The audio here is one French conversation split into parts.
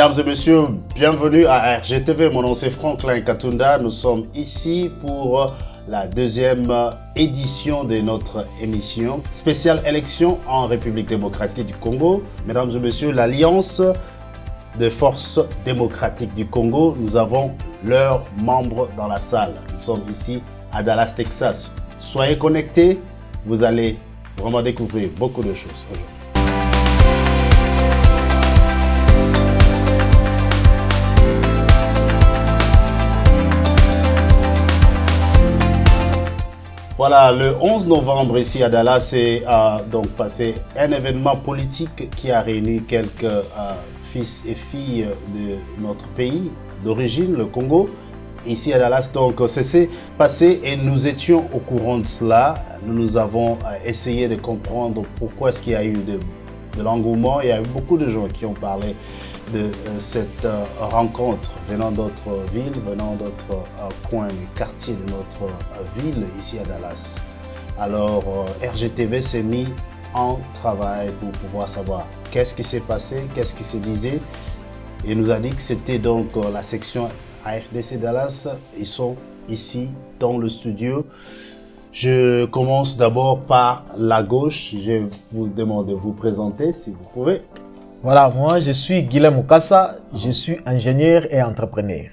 Mesdames et messieurs, bienvenue à RGTV. Mon nom c'est Franklin Katunda. Nous sommes ici pour la deuxième édition de notre émission spéciale élection en République démocratique du Congo. Mesdames et messieurs, l'Alliance des forces démocratiques du Congo, nous avons leurs membres dans la salle. Nous sommes ici à Dallas, Texas. Soyez connectés, vous allez vraiment découvrir beaucoup de choses aujourd'hui. Voilà, le 11 novembre ici à Dallas, c'est donc passé un événement politique qui a réuni quelques fils et filles de notre pays d'origine, le Congo. Ici à Dallas, donc ça s'est passé et nous étions au courant de cela. Nous avons essayé de comprendre pourquoi est-ce qu'il y a eu de l'engouement. Il y a eu beaucoup de gens qui ont parlé de cette rencontre venant d'autres villes, venant d'autres coins et quartiers de notre ville ici à Dallas. Alors RGTV s'est mis en travail pour pouvoir savoir qu'est-ce qui s'est passé, qu'est-ce qui se disait, et nous a dit que c'était donc la section AFDC Dallas. Ils sont ici dans le studio. Je commence d'abord par la gauche. Je vous demande de vous présenter si vous pouvez. Voilà, moi je suis Guilhem Mukasa, je suis ingénieur et entrepreneur.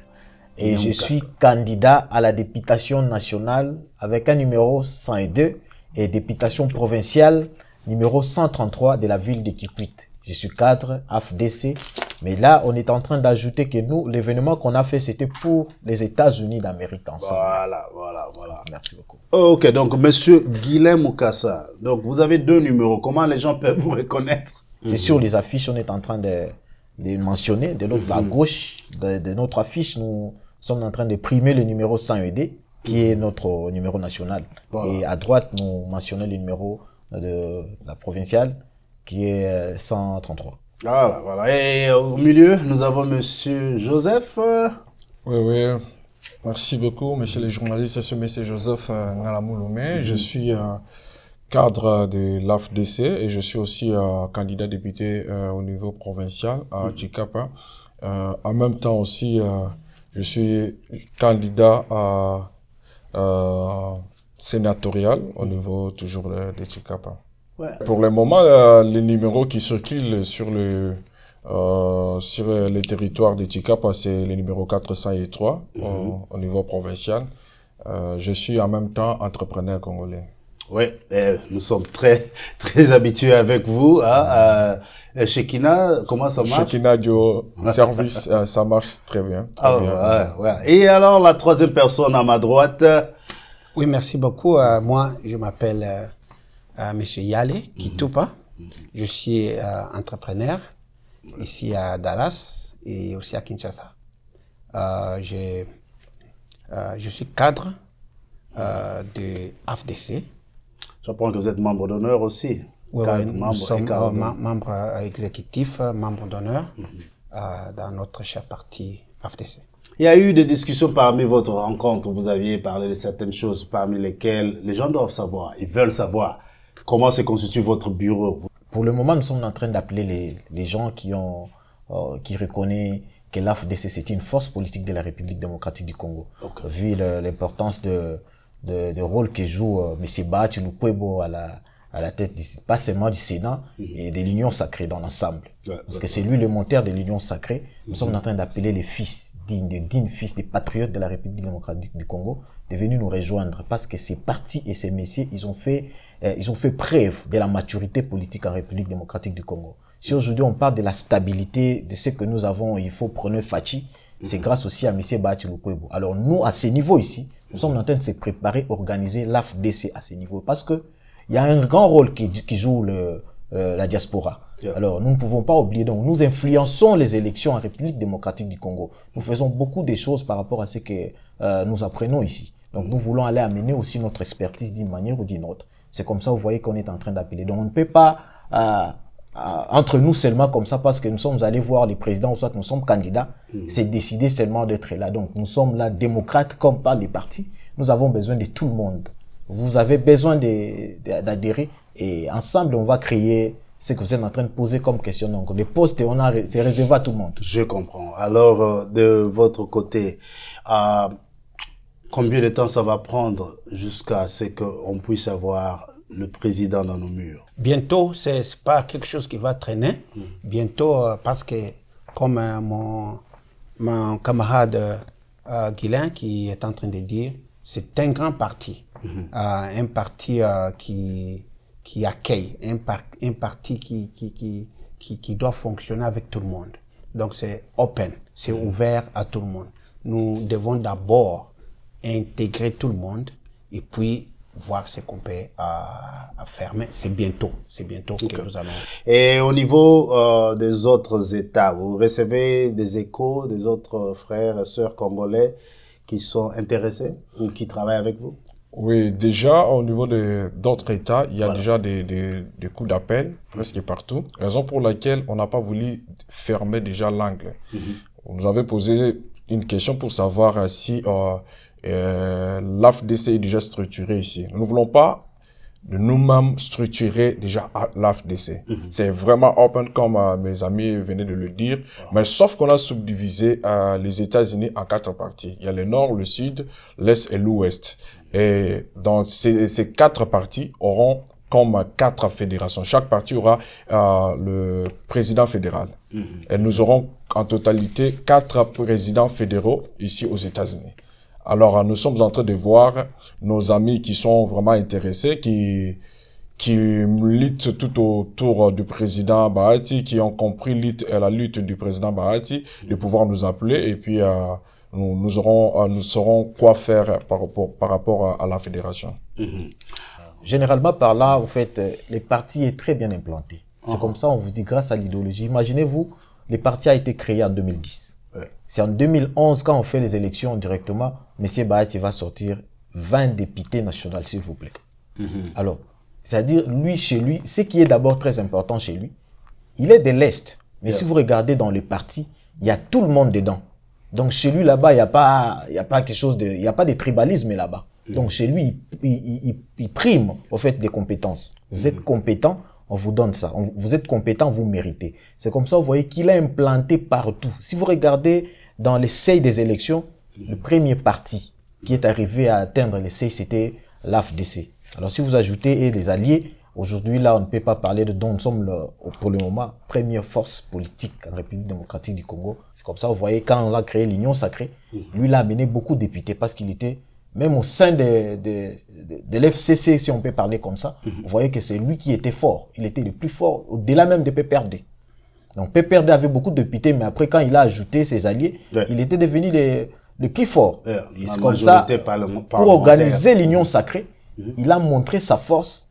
Et je suis candidat à la députation nationale avec un numéro 102 et députation provinciale numéro 133 de la ville de Kikwit. Je suis cadre AFDC, mais là on est en train d'ajouter que nous, l'événement qu'on a fait, c'était pour les États-Unis d'Amérique ensemble. Voilà. Merci beaucoup. Ok, donc monsieur Guilhem Mukasa, donc vous avez deux numéros, comment les gens peuvent vous reconnaître? C'est sur les affiches, on est en train de mentionner. De l'autre, à gauche de notre affiche, nous sommes en train de primer le numéro 100ED, qui est notre numéro national. Voilà. Et à droite, nous mentionnons le numéro de la provinciale, qui est 133. Voilà. Et au milieu, nous avons monsieur Joseph. Oui. Merci beaucoup, monsieur les journalistes. C'est monsieur Joseph Ngalamouloumé. Je suis cadre de l'AFDC et je suis aussi candidat député au niveau provincial à Tchikapa. En même temps aussi, je suis candidat à sénatorial au niveau toujours de Tchikapa. Ouais. Pour le moment, les numéros qui circulent sur le territoire de Tchikapa, c'est le numéro 403 au niveau provincial. Je suis en même temps entrepreneur congolais. Oui, nous sommes très habitués avec vous. Shekina, comment ça marche? Shekina du service, ça marche très bien. Ouais. Et alors, la troisième personne à ma droite? Oui, merci beaucoup. Moi, je m'appelle monsieur Yale Kitupa. Je suis entrepreneur ici à Dallas et aussi à Kinshasa. Je suis cadre de AFDC. J'apprends que vous êtes membre d'honneur aussi. Oui, nous sommes membre exécutif, membre d'honneur dans notre cher parti AFDC. Il y a eu des discussions parmi votre rencontre. Vous aviez parlé de certaines choses parmi lesquelles les gens doivent savoir, ils veulent savoir comment se constitue votre bureau. Pour le moment, nous sommes en train d'appeler les gens qui reconnaissent que l'AFDC c'est une force politique de la République démocratique du Congo. Okay. Vu l'importance de rôle que joue M. Baati Lukwebo à la tête pas seulement du Sénat et de l'Union sacrée dans l'ensemble. Parce que c'est lui le monteur de l'Union sacrée. Nous sommes en train d'appeler les fils dignes fils des patriotes de la République démocratique du Congo de venir nous rejoindre parce que ces partis et ces messieurs, ils ont fait preuve de la maturité politique en République démocratique du Congo. Si aujourd'hui on parle de la stabilité de ce que nous avons, il faut prendre Fachi, c'est grâce aussi à M. Baati Lukwebo. Alors nous, à ce niveau ici, nous sommes en train de se préparer, organiser l'AFDC à ce niveau. Parce que il y a un grand rôle qui joue la diaspora. Alors nous ne pouvons pas oublier, donc nous influençons les élections en République démocratique du Congo. Nous faisons beaucoup de choses par rapport à ce que nous apprenons ici. Donc nous voulons aller amener aussi notre expertise d'une manière ou d'une autre. C'est comme ça, vous voyez qu'on est en train d'appeler. Donc on ne peut pas entre nous seulement comme ça parce que nous sommes allés voir les présidents ou soit nous sommes candidats, c'est décidé seulement d'être là. Donc nous sommes là démocrates comme par les partis. Nous avons besoin de tout le monde. Vous avez besoin d'adhérer et ensemble on va créer ce que vous êtes en train de poser comme question. Donc, les postes, c'est réservé à tout le monde. Je comprends. Alors, de votre côté, combien de temps ça va prendre jusqu'à ce qu'on puisse avoir le président dans nos murs? Bientôt, c'est pas quelque chose qui va traîner. Bientôt, parce que, comme mon camarade Guilain qui est en train de dire, c'est un grand parti. Un parti qui accueille, un parti qui doit fonctionner avec tout le monde. Donc c'est open, c'est ouvert à tout le monde. Nous devons d'abord intégrer tout le monde et puis voir ce qu'on peut faire. Mais c'est bientôt que nous allons... Et au niveau des autres États, vous recevez des échos des autres frères et sœurs congolais qui sont intéressés ou qui travaillent avec vous? Oui, déjà, au niveau d'autres États, il y a déjà des coups d'appel presque partout. Raison pour laquelle on n'a pas voulu fermer déjà l'angle. Vous nous avez posé une question pour savoir si l'AFDC est déjà structuré ici. Nous ne voulons pas de nous-mêmes structurer déjà l'AFDC. C'est vraiment open comme mes amis venaient de le dire, mais sauf qu'on a subdivisé les États-Unis en 4 parties. Il y a le nord, le sud, l'est et l'ouest. Et donc ces 4 parties auront comme 4 fédérations. Chaque partie aura le président fédéral. Et nous aurons en totalité 4 présidents fédéraux ici aux États-Unis. Alors, nous sommes en train de voir nos amis qui sont vraiment intéressés, qui militent tout autour du président Bahati, qui ont compris la lutte du président Bahati, de pouvoir nous appeler et puis nous saurons quoi faire par rapport à la fédération. Généralement, par là, en fait, les partis est très bien implanté. C'est comme ça, on vous dit, grâce à l'idéologie. Imaginez-vous, les partis a été créé en 2010. C'est en 2011, quand on fait les élections directement, M. Bahati va sortir 20 députés nationaux, s'il vous plaît. Alors, c'est-à-dire, lui, chez lui, ce qui est d'abord très important chez lui, il est de l'Est. Mais si vous regardez dans les partis, il y a tout le monde dedans. Donc, chez lui, là-bas, il n'y a pas quelque chose de... Il n'y a pas de tribalisme là-bas. Donc, chez lui, il prime, au fait, des compétences. Vous êtes compétent, on vous donne ça. Vous êtes compétent, vous méritez. C'est comme ça, vous voyez qu'il a implanté partout. Si vous regardez dans les seuils des élections, le premier parti qui est arrivé à atteindre les seuils, c'était l'AFDC. Alors, si vous ajoutez les alliés, aujourd'hui, là, on ne peut pas parler de dont nous sommes, pour le moment, première force politique en République démocratique du Congo. C'est comme ça, vous voyez, quand on a créé l'Union sacrée, lui, il a amené beaucoup de députés parce qu'il était... Même au sein de l'FCC, si on peut parler comme ça, vous voyez que c'est lui qui était fort. Il était le plus fort, au-delà même de PPRD. Donc PPRD avait beaucoup de députés, mais après, quand il a ajouté ses alliés, il était devenu le plus fort. Et c'est comme ça, pour organiser l'Union sacrée, il a montré sa force,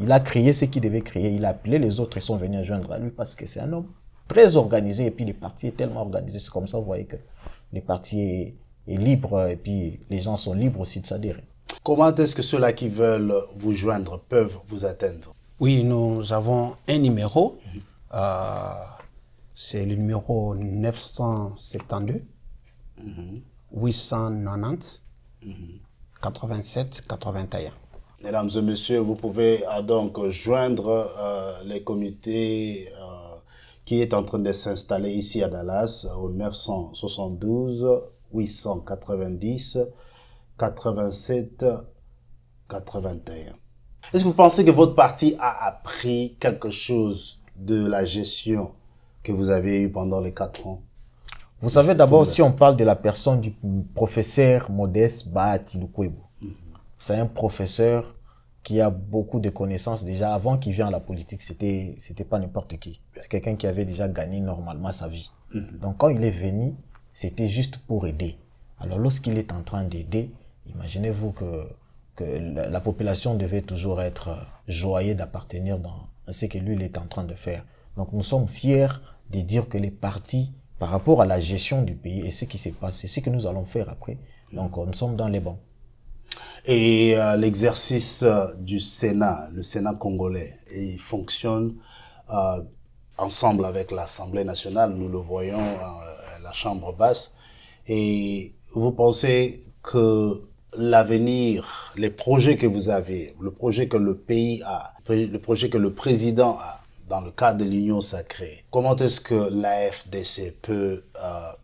il a créé ce qu'il devait créer, il a appelé les autres, ils sont venus joindre à lui parce que c'est un homme très organisé, et puis les partis est tellement organisé. C'est comme ça, vous voyez que les partis est libre et puis les gens sont libres aussi de s'adhérer. Comment est-ce que ceux-là qui veulent vous joindre peuvent vous atteindre? Oui, nous avons un numéro. C'est le numéro 972 890 87 81. Mesdames et messieurs, vous pouvez donc joindre les comités qui est en train de s'installer ici à Dallas au 972 890 87 81. Est-ce que vous pensez que votre parti a appris quelque chose de la gestion que vous avez eue pendant les 4 ans? Vous savez, d'abord, si on parle de la personne du professeur Modeste Bahati Lukwebo, c'est un professeur qui a beaucoup de connaissances déjà. Avant qu'il vienne à la politique, c'était pas n'importe qui. C'est quelqu'un qui avait déjà gagné normalement sa vie. Donc quand il est venu, c'était juste pour aider. Alors lorsqu'il est en train d'aider, imaginez-vous que la population devait toujours être joyeuse d'appartenir dans ce que lui il est en train de faire. Donc nous sommes fiers de dire que les partis, par rapport à la gestion du pays et ce qui s'est passé, ce que nous allons faire après, donc nous sommes dans les bons. Et l'exercice du Sénat, le Sénat congolais, il fonctionne ensemble avec l'Assemblée nationale, nous le voyons à la Chambre basse. Et vous pensez que l'avenir, les projets que vous avez, le projet que le pays a, le projet que le président a, dans le cadre de l'Union sacrée, comment est-ce que la FDC peut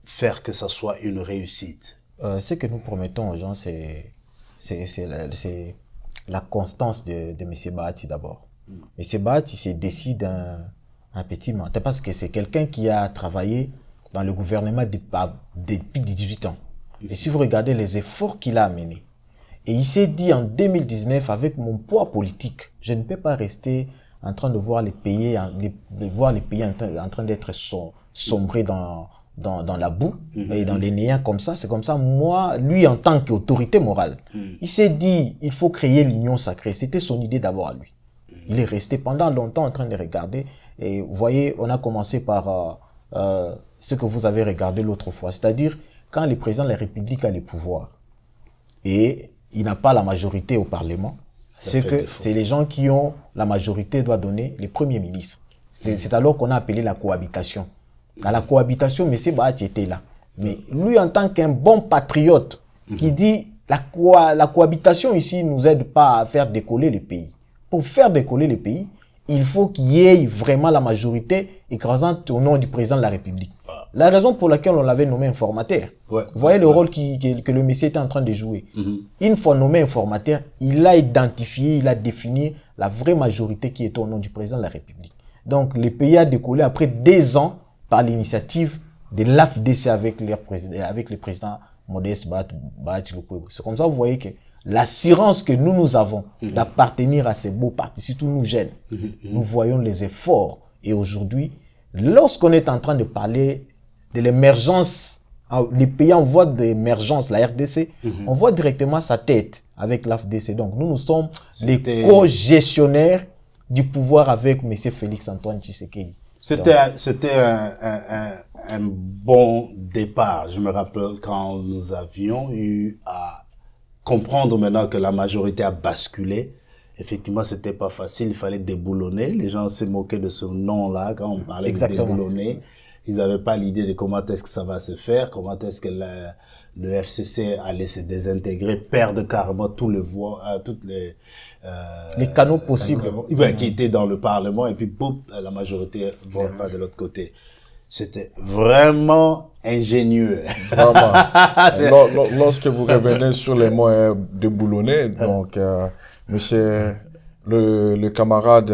faire que ça soit une réussite? Ce que nous promettons aux gens, c'est la constance de M. Bahati d'abord. M. Bahati se décide un petit matin parce que c'est quelqu'un qui a travaillé dans le gouvernement depuis 18 ans. Et si vous regardez les efforts qu'il a amenés, et il s'est dit en 2019, avec mon poids politique, je ne peux pas rester en train de voir les pays, en train d'être sombrés dans la boue et dans les néants comme ça. C'est comme ça, moi, lui, en tant qu'autorité morale, il s'est dit, il faut créer l'union sacrée. C'était son idée d'abord à lui. Il est resté pendant longtemps en train de regarder. Et vous voyez, on a commencé par ce que vous avez regardé l'autre fois. C'est-à-dire, quand le président de la République a le pouvoir et il n'a pas la majorité au Parlement, c'est que c'est les gens qui ont la majorité doivent donner les premiers ministres. C'est alors qu'on a appelé la cohabitation. Dans la cohabitation, M. Bahati était là. Mais lui, en tant qu'un bon patriote, qui dit la cohabitation ici ne nous aide pas à faire décoller les pays. Pour faire décoller les pays, il faut qu'il y ait vraiment la majorité écrasante au nom du président de la République. La raison pour laquelle on l'avait nommé informateur. Vous voyez le rôle que le monsieur était en train de jouer. Une fois nommé informateur, il a identifié, il a défini la vraie majorité qui était au nom du président de la République. Donc le pays a décollé après 2 ans par l'initiative de l'AFDC avec le président Modeste Bahati Lukwebo. C'est comme ça, vous voyez que l'assurance que nous avons d'appartenir à ces beaux partis, surtout nous jeunes, nous voyons les efforts. Et aujourd'hui, lorsqu'on est en train de parler de l'émergence, les pays en voie d'émergence, la RDC, on voit directement sa tête avec l'AFDC. Donc nous sommes les co-gestionnaires du pouvoir avec M. Félix Antoine Tshisekedi. C'était un bon départ. Je me rappelle quand nous avions eu à comprendre maintenant que la majorité a basculé. Effectivement, c'était pas facile, il fallait déboulonner. Les gens se moquaient de ce nom-là quand on parlait de déboulonner. Ils n'avaient pas l'idée de comment est-ce que ça va se faire, comment est-ce que le FCC allait se désintégrer, perdre carrément tous les canaux possibles qui étaient dans le Parlement, et puis boum, la majorité va de l'autre côté. C'était vraiment ingénieux. Vraiment. Lorsque vous revenez sur les mots déboulonnés, donc monsieur le camarade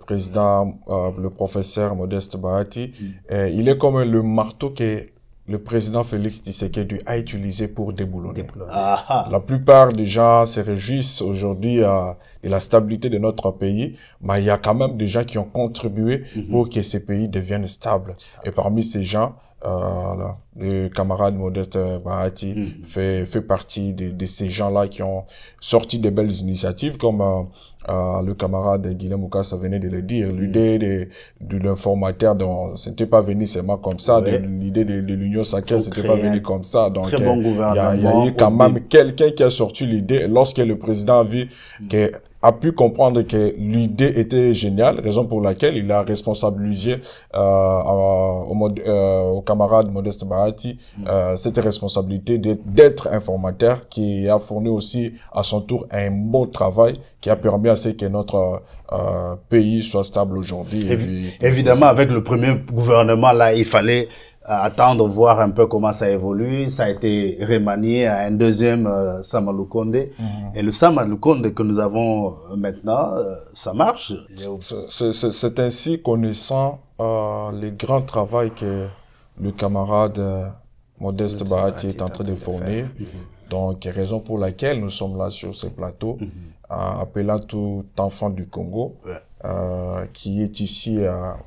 président, le professeur Modeste Bahati, il est comme le marteau que le président Félix Tshisekedi a utilisé pour déboulonner. La plupart des gens se réjouissent aujourd'hui de la stabilité de notre pays, mais il y a quand même des gens qui ont contribué pour que ce pays devienne stable. Et parmi ces gens, le camarade Modeste Bahati fait partie de ces gens-là qui ont sorti de belles initiatives, comme le camarade Guilhem Oukassa venait de le dire. L'idée de l'informateur, ce n'était pas venu seulement comme ça. L'idée de l'union sacrée, ce n'était pas venu comme ça. Donc, il y a eu quand même quelqu'un qui a sorti l'idée. Lorsque le président a vu que a pu comprendre que l'idée était géniale, raison pour laquelle il a responsabilisé au camarade Modeste Bahati cette responsabilité d'être informateur, qui a fourni aussi à son tour un bon travail qui a permis à ce que notre pays soit stable aujourd'hui. Évidemment, avec le premier gouvernement, là, il fallait attendre, voir un peu comment ça évolue. Ça a été remanié à un deuxième Sama Lukonde. Et le Sama Lukonde que nous avons maintenant, ça marche. C'est ainsi, connaissant le grand travail que le camarade Modeste Bahati est en train de fournir. Donc, raison pour laquelle nous sommes là sur ce plateau, appelant tout enfant du Congo, qui est ici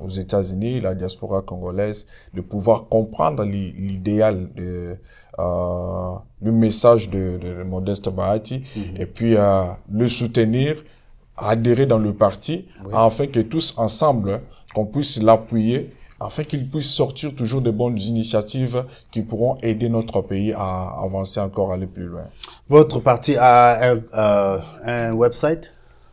aux États-Unis, la diaspora congolaise, de pouvoir comprendre l'idéal, le message de Modeste Bahati, et puis le soutenir, adhérer dans le parti, afin que tous ensemble, qu'on puisse l'appuyer, afin qu'il puisse sortir toujours de bonnes initiatives qui pourront aider notre pays à avancer encore, aller plus loin. Votre parti a un website,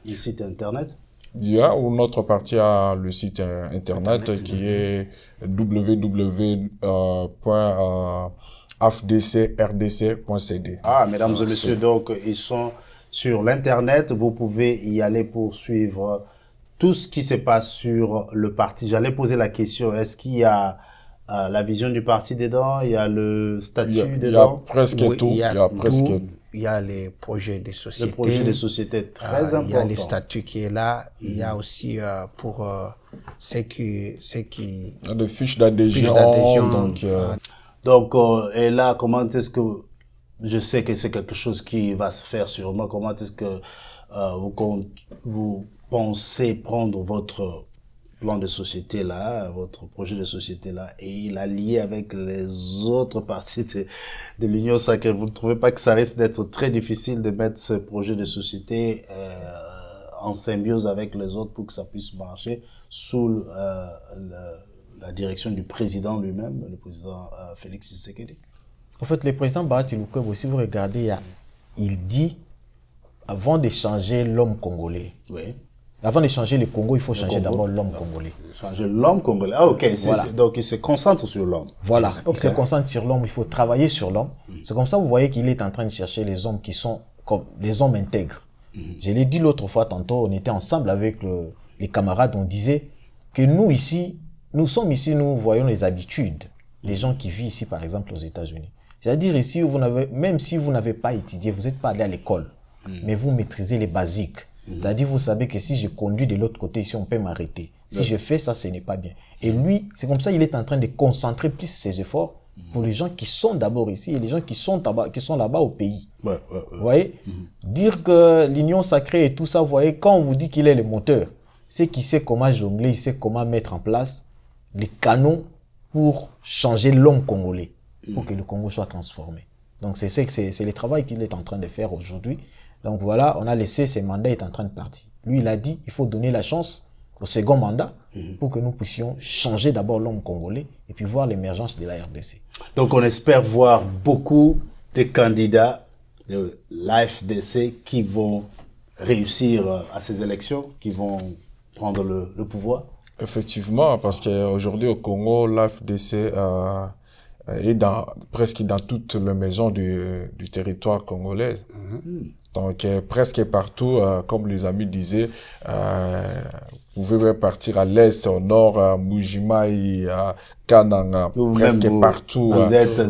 un site internet? Notre parti a le site internet qui est www.afdcrdc.cd. Mesdames et messieurs, donc ils sont sur l'internet. Vous pouvez y aller pour suivre tout ce qui se passe sur le parti, j'allais poser la question, est-ce qu'il y a la vision du parti dedans, il y a le statut dedans? Il y a presque Oui, tout. il y a presque tout. Il y a les projets de société. Le projet de société très important. Il y a les statuts qui est là. Il y a aussi pour ceux qui... Les fiches d'adhésion. Donc, et là, comment est-ce que... Je sais que c'est quelque chose qui va se faire sûrement. Comment est-ce que vous pensez prendre votre plan de société là, votre projet de société là, et l'allier avec les autres parties de l'Union sacrée? Vous ne trouvez pas que ça risque d'être très difficile de mettre ce projet de société en symbiose avec les autres pour que ça puisse marcher sous la direction du président lui-même, le président Félix Tshisekedi? En fait, le président Bahati Lukwebo, si vous regardez, il dit, avant de changer l'homme congolais, oui. Avant de changer le Congo, il faut changer d'abord l'homme congolais. Changer l'homme congolais. Ah, ok. Voilà. Donc, il se concentre sur l'homme. Voilà. Okay. Il se concentre sur l'homme. Il faut travailler sur l'homme. C'est comme ça, vous voyez qu'il est en train de chercher les hommes qui sont comme les hommes intègres. Je l'ai dit l'autre fois, tantôt, on était ensemble avec les camarades, on disait que nous ici, nous sommes ici, nous voyons les habitudes des gens qui vivent ici, par exemple, aux États-Unis. C'est-à-dire ici, même si vous n'avez pas étudié, vous n'êtes pas allé à l'école, mais vous maîtrisez les basiques. C'est-à-dire, vous savez que si je conduis de l'autre côté, ici, on peut m'arrêter. Si je fais ça, ce n'est pas bien. Et lui, c'est comme ça, il est en train de concentrer plus ses efforts pour les gens qui sont d'abord ici et les gens qui sont là-bas au pays. Vous voyez? Dire que l'union sacrée et tout ça, vous voyez, quand on vous dit qu'il est le moteur, c'est qu'il sait comment jongler, il sait comment mettre en place les canons pour changer l'homme congolais, pour que le Congo soit transformé. Donc, c'est le travail qu'il est en train de faire aujourd'hui. Donc voilà, on a laissé ses mandats, est en train de partir. Lui, il a dit, il faut donner la chance au second mandat pour que nous puissions changer d'abord l'homme congolais et puis voir l'émergence de la RDC. Donc on espère voir beaucoup de candidats de l'AFDC qui vont réussir à ces élections, qui vont prendre le pouvoir. Effectivement, parce qu'aujourd'hui au Congo, l'AFDC est presque dans toutes les maisons du territoire congolais. Donc, presque partout, comme les amis disaient, vous pouvez partir à l'est, au nord, à Mbujimayi, à Kananga, presque partout.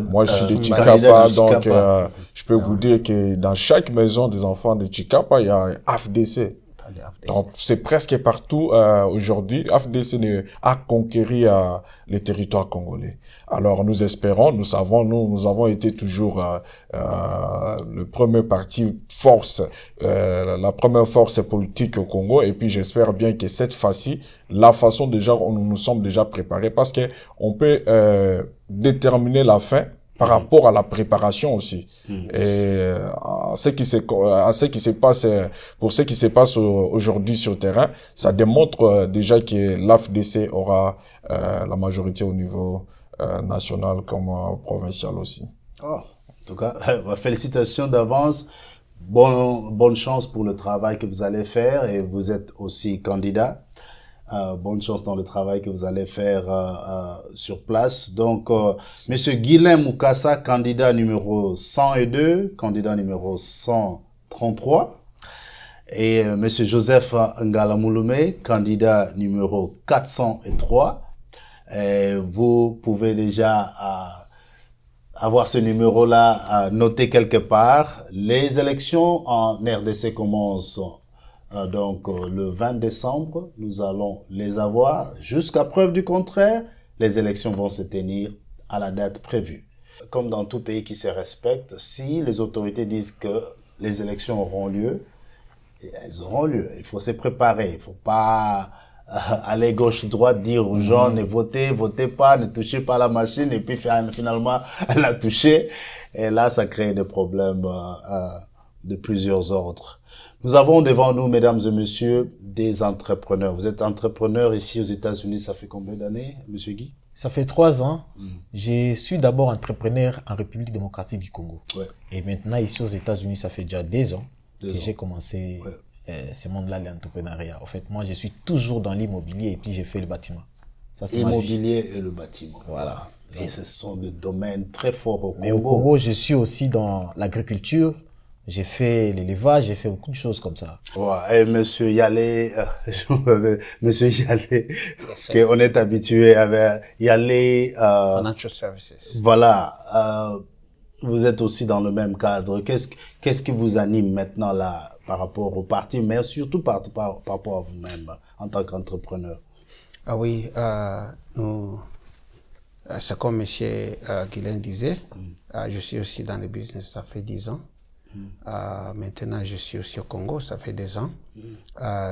Moi, je suis de Chikapa, donc je peux vous dire que dans chaque maison des enfants de Chikapa, il y a un AFDC. Donc, c'est presque partout aujourd'hui. AFDC a conquéri les territoires congolais. Alors, nous espérons, nous savons, nous avons été toujours le premier parti force, la première force politique au Congo. Et puis, j'espère bien que cette fois-ci, la façon déjà, nous sommes déjà préparés parce que on peut déterminer la fin par rapport à la préparation aussi. Et à ce qui se passe, pour ce qui se passe aujourd'hui sur le terrain, ça démontre déjà que l'AFDC aura la majorité au niveau national comme provincial aussi. En tout cas, félicitations d'avance. Bonne chance pour le travail que vous allez faire et vous êtes aussi candidat. Bonne chance dans le travail que vous allez faire sur place. Donc, Monsieur Guilain Mukasa, candidat numéro 102, candidat numéro 133. Et Monsieur Joseph Ngalamouloumé, candidat numéro 403. Et vous pouvez déjà avoir ce numéro-là noté quelque part. Les élections en RDC commencent donc le 20 décembre, nous allons les avoir. Jusqu'à preuve du contraire, les élections vont se tenir à la date prévue. Comme dans tout pays qui se respecte, si les autorités disent que les élections auront lieu, elles auront lieu. Il faut se préparer. Il ne faut pas aller gauche-droite, dire aux gens ne votez pas, ne touchez pas la machine et puis finalement la toucher. Et là, ça crée des problèmes de plusieurs ordres. Nous avons devant nous, mesdames et messieurs, des entrepreneurs. Vous êtes entrepreneur ici aux États-Unis, ça fait combien d'années, monsieur Guy? Ça fait 3 ans. Je suis d'abord entrepreneur en République démocratique du Congo. Et maintenant, ici aux États-Unis, ça fait déjà 2 ans que j'ai commencé ce monde-là, l'entrepreneuriat. En fait, moi, je suis toujours dans l'immobilier et puis j'ai fait le bâtiment. L'immobilier et le bâtiment. Voilà. Et ce sont des domaines très forts au Congo. Mais au Congo, je suis aussi dans l'agriculture. j'ai fait l'élevage, j'ai fait beaucoup de choses comme ça. Ouais, et monsieur Yalé, monsieur Yalé, parce qu'on est habitué avec Yalé, Financial Services. Voilà, vous êtes aussi dans le même cadre. Qu'est-ce qui vous anime maintenant là par rapport au parti, mais surtout par rapport à vous-même en tant qu'entrepreneur? Ah oui, c'est comme M. Guilain disait, je suis aussi dans le business, ça fait 10 ans. Maintenant, je suis aussi au Congo, ça fait 2 ans.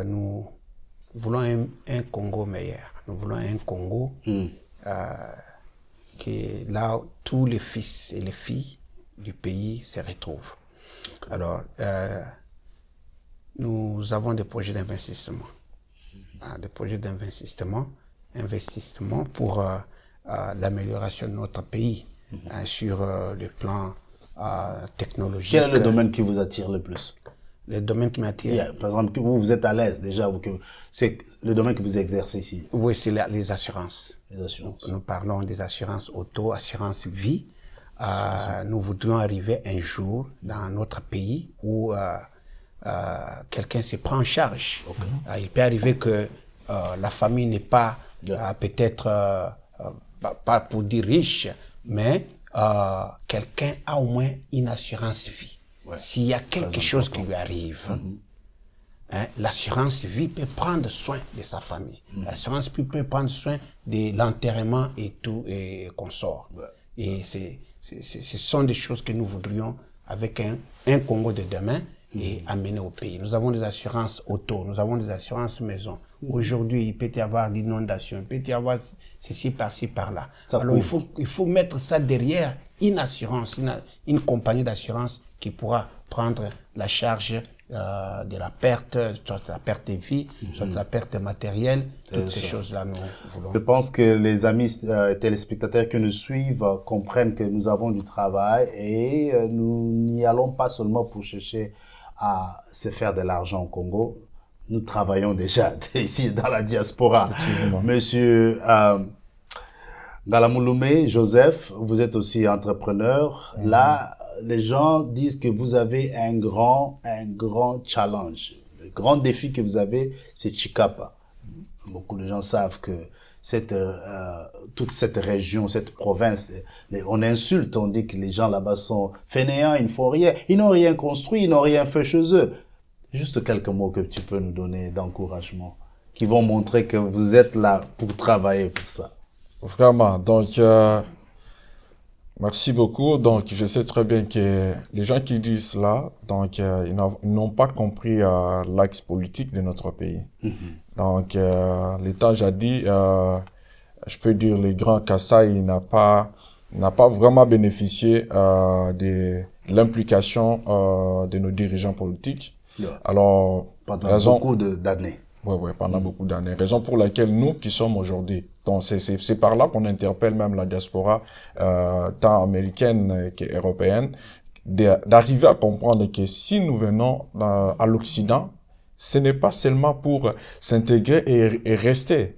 Nous voulons un Congo meilleur. Nous voulons un Congo là où tous les fils et les filles du pays se retrouvent. Alors, nous avons des projets d'investissement. Des projets d'investissement pour l'amélioration de notre pays sur le plan technologique. Quel est le domaine qui vous attire le plus? Le domaine qui m'attire? Par exemple, vous êtes à l'aise déjà, c'est le domaine que vous exercez ici. Oui, c'est les assurances. Les assurances. Nous parlons des assurances auto, assurance vie. Nous voudrions arriver un jour dans notre pays où quelqu'un se prend en charge. Il peut arriver que la famille n'est pas peut-être pas pour dire riche, mais quelqu'un a au moins une assurance vie. S'il y a quelque chose qui lui arrive, l'assurance vie peut prendre soin de sa famille. L'assurance vie peut prendre soin de l'enterrement et tout et consorts. Et ce sont des choses que nous voudrions avec un Congo de demain et amener au pays. Nous avons des assurances auto, nous avons des assurances maison. Aujourd'hui, il peut y avoir l'inondation, il peut y avoir ceci par-ci, par-là. Alors, il faut mettre ça derrière une assurance, une compagnie d'assurance qui pourra prendre la charge de la perte, soit de la perte de vie, soit de la perte matérielle, toutes ces choses-là, nous voulons. Je pense que les amis téléspectateurs qui nous suivent comprennent que nous avons du travail et nous n'y allons pas seulement pour chercher à se faire de l'argent au Congo. Nous travaillons déjà ici dans la diaspora. Monsieur Ngalamouloumé Joseph, vous êtes aussi entrepreneur. Là, les gens disent que vous avez un grand challenge. Le grand défi que vous avez, c'est Tshikapa. Beaucoup de gens savent que toute cette région, cette province, on insulte, on dit que les gens là-bas sont fainéants, ils ne font rien. Ils n'ont rien construit, ils n'ont rien fait chez eux. Juste quelques mots que tu peux nous donner d'encouragement, qui vont montrer que vous êtes là pour travailler pour ça. Vraiment, donc, merci beaucoup. Donc, je sais très bien que les gens qui disent cela, donc, ils n'ont pas compris l'axe politique de notre pays. Donc, l'État jadis, je peux dire, le grand Kassai n'a pas vraiment bénéficié de l'implication de nos dirigeants politiques. Alors, pendant beaucoup d'années. Oui, pendant beaucoup d'années. Raison pour laquelle nous qui sommes aujourd'hui, donc c'est par là qu'on interpelle même la diaspora, tant américaine qu'européenne, d'arriver à comprendre que si nous venons à l'Occident, ce n'est pas seulement pour s'intégrer et rester.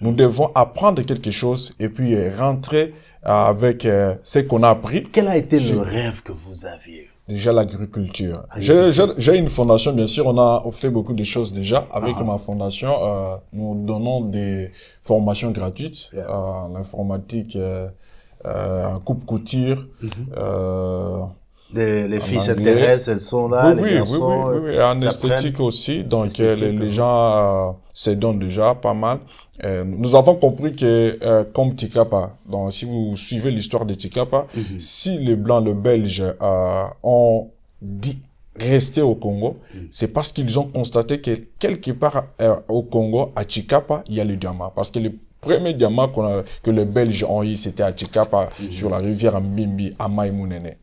Nous devons apprendre quelque chose et puis rentrer avec ce qu'on a appris. Quel a été le rêve que vous aviez? Déjà l'agriculture. J'ai une fondation, bien sûr, on a fait beaucoup de choses déjà. Avec ma fondation, nous donnons des formations gratuites, l'informatique, coupe-couture. Les filles s'intéressent, elles sont là, les garçons. Oui, en esthétique aussi. Donc, les gens se donnent déjà pas mal. Nous avons compris que, comme Tshikapa, donc si vous suivez l'histoire de Tshikapa, si les Blancs, les Belges ont dit rester au Congo, c'est parce qu'ils ont constaté que quelque part au Congo, à Tshikapa, il y a le diamant. Parce que le premier diamant que les Belges ont eu, c'était à Tshikapa, sur la rivière Mbimbi, à Maïmounene.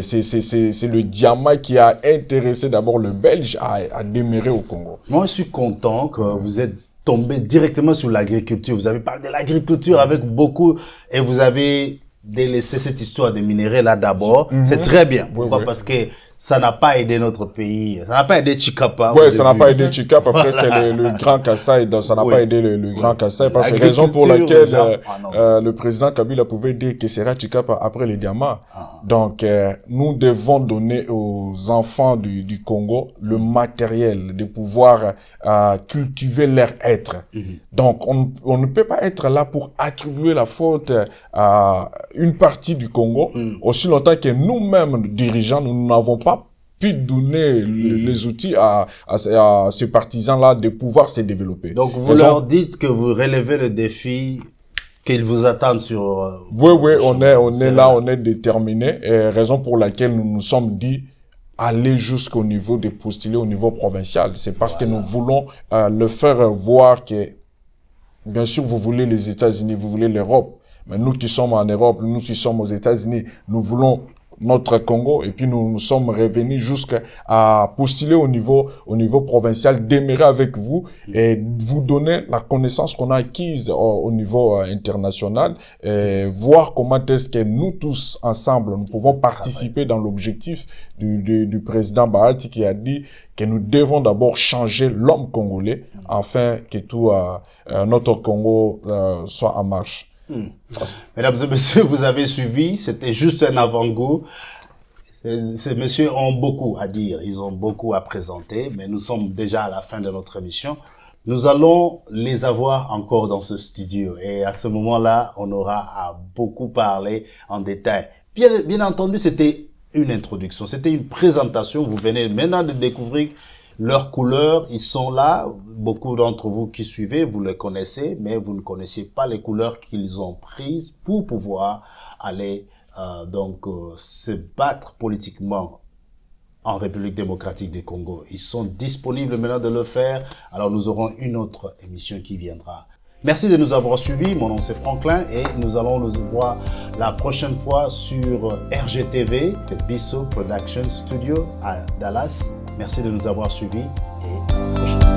C'est le diamant qui a intéressé d'abord le Belge à demeurer au Congo. Moi, je suis content que vous êtes tombé directement sur l'agriculture. Vous avez parlé de l'agriculture avec beaucoup et vous avez délaissé cette histoire des minéraux là d'abord. C'est très bien. Pourquoi? Parce que ça n'a pas aidé notre pays. Ça n'a pas aidé Chikapa. Oui, ça n'a pas aidé Chikapa. Après, c'était le Grand Kassai. Donc, ça n'a pas aidé le Grand Kassai. Parce que c'est la raison pour laquelle le président Kabila pouvait dire que sera Chikapa après les diamants. Donc, nous devons donner aux enfants du Congo le matériel de pouvoir cultiver leur être. Donc, on ne peut pas être là pour attribuer la faute à une partie du Congo, aussi longtemps que nous-mêmes, dirigeants, nous n'avons pas pu donner les outils à ces partisans-là de pouvoir se développer. Donc, vous leur dites que vous relevez le défi qu'ils vous attendent sur... oui, on est là, on est déterminé. Raison pour laquelle nous nous sommes dit aller jusqu'au niveau de postuler au niveau provincial. C'est parce que nous voulons le faire voir que, bien sûr, vous voulez les États-Unis, vous voulez l'Europe. Mais nous qui sommes en Europe, nous qui sommes aux États-Unis, nous voulons notre Congo, et puis nous sommes revenus jusqu'à postuler au niveau provincial, demeurer avec vous et vous donner la connaissance qu'on a acquise au niveau international, et voir comment est-ce que nous tous ensemble, nous pouvons participer dans l'objectif du président Bahati qui a dit que nous devons d'abord changer l'homme congolais afin que tout notre Congo soit en marche. Mesdames et messieurs, vous avez suivi, c'était juste un avant-goût. Ces messieurs ont beaucoup à dire, ils ont beaucoup à présenter, mais nous sommes déjà à la fin de notre émission. Nous allons les avoir encore dans ce studio et à ce moment-là, on aura à beaucoup parler en détail. Bien entendu, c'était une introduction, c'était une présentation. Vous venez maintenant de découvrir leurs couleurs, ils sont là. Beaucoup d'entre vous qui suivez, vous les connaissez, mais vous ne connaissiez pas les couleurs qu'ils ont prises pour pouvoir aller se battre politiquement en République démocratique du Congo. Ils sont disponibles maintenant de le faire. Alors nous aurons une autre émission qui viendra. Merci de nous avoir suivis. Mon nom c'est Franklin et nous allons nous voir la prochaine fois sur RGTV, le Bisso Production Studio à Dallas. Merci de nous avoir suivis et à la prochaine.